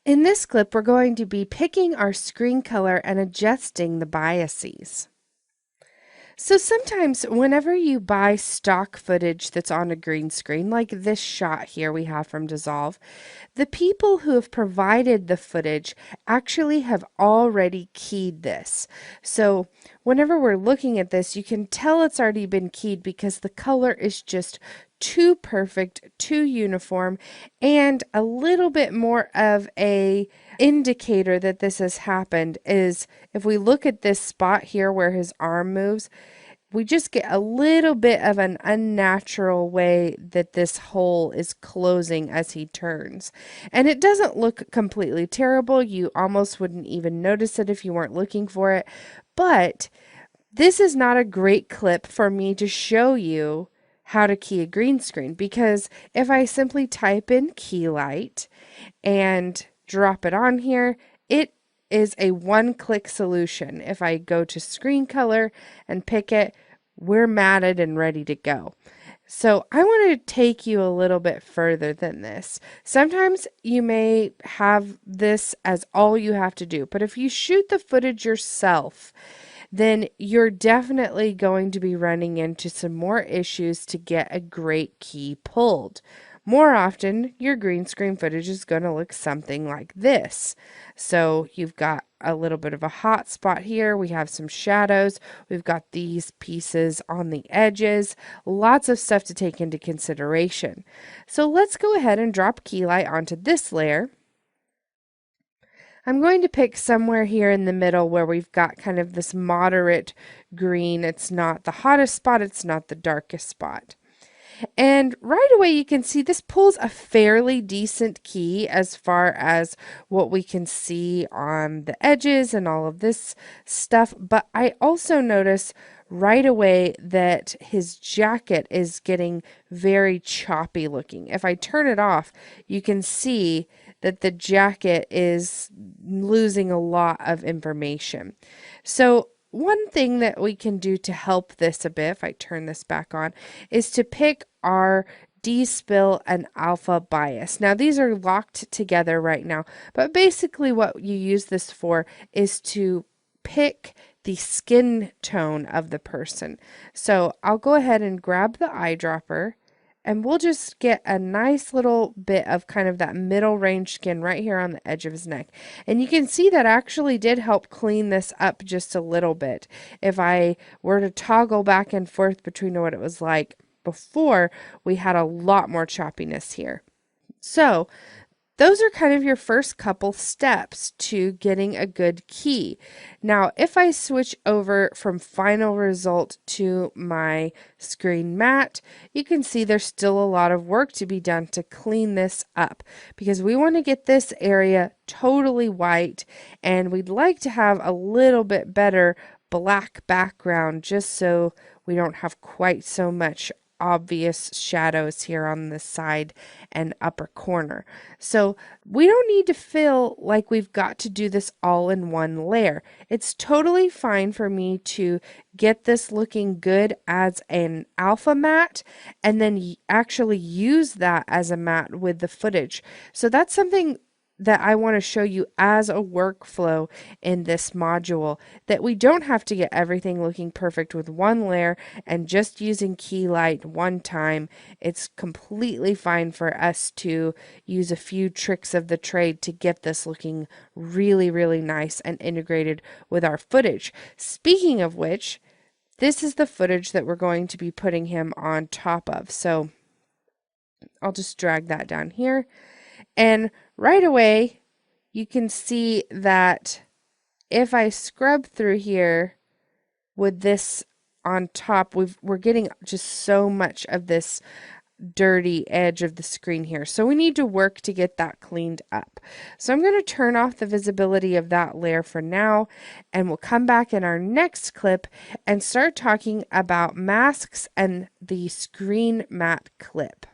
In this clip, we're going to be picking our screen color and adjusting the biases. So sometimes whenever you buy stock footage that's on a green screen, like this shot here we have from Dissolve, the people who have provided the footage actually have already keyed this. So whenever we're looking at this, you can tell it's already been keyed because the color is just too perfect, too uniform, and a little bit more of a indicator that this has happened is if we look at this spot here where his arm moves, we just get a little bit of an unnatural way that this hole is closing as he turns. And it doesn't look completely terrible. You almost wouldn't even notice it if you weren't looking for it. But this is not a great clip for me to show you how to key a green screen, because if I simply type in key light and drop it on here, it is a one-click solution. If I go to screen color and pick it, we're matted and ready to go. So I want to take you a little bit further than this. Sometimes you may have this as all you have to do, but if you shoot the footage yourself, then you're definitely going to be running into some more issues to get a great key pulled. More often, your green screen footage is going to look something like this. So you've got a little bit of a hot spot here. We have some shadows. We've got these pieces on the edges. Lots of stuff to take into consideration. So let's go ahead and drop key light onto this layer. I'm going to pick somewhere here in the middle where we've got kind of this moderate green. It's not the hottest spot, it's not the darkest spot. And right away you can see this pulls a fairly decent key as far as what we can see on the edges and all of this stuff. But I also notice right away that his jacket is getting very choppy looking. If I turn it off, you can see that the jacket is losing a lot of information. So one thing that we can do to help this a bit, if I turn this back on, is to pick our despill and alpha bias. Now these are locked together right now, but basically what you use this for is to pick the skin tone of the person. So I'll go ahead and grab the eyedropper, and we'll just get a nice little bit of kind of that middle range skin right here on the edge of his neck. And you can see that actually did help clean this up just a little bit. If I were to toggle back and forth between what it was like before, we had a lot more choppiness here. So those are kind of your first couple steps to getting a good key. Now, if I switch over from final result to my screen matte, you can see there's still a lot of work to be done to clean this up, because we want to get this area totally white, and we'd like to have a little bit better black background just so we don't have quite so much obvious shadows here on the side and upper corner. So we don't need to feel like we've got to do this all in one layer. It's totally fine for me to get this looking good as an alpha matte and then actually use that as a matte with the footage. So that's something that I want to show you as a workflow in this module, that we don't have to get everything looking perfect with one layer and just using key light one time. It's completely fine for us to use a few tricks of the trade to get this looking really, really nice and integrated with our footage. Speaking of which, this is the footage that we're going to be putting him on top of. So I'll just drag that down here. And right away, you can see that if I scrub through here with this on top, we're getting just so much of this dirty edge of the screen here. So we need to work to get that cleaned up. So I'm going to turn off the visibility of that layer for now, and we'll come back in our next clip and start talking about masks and the screen matte clip.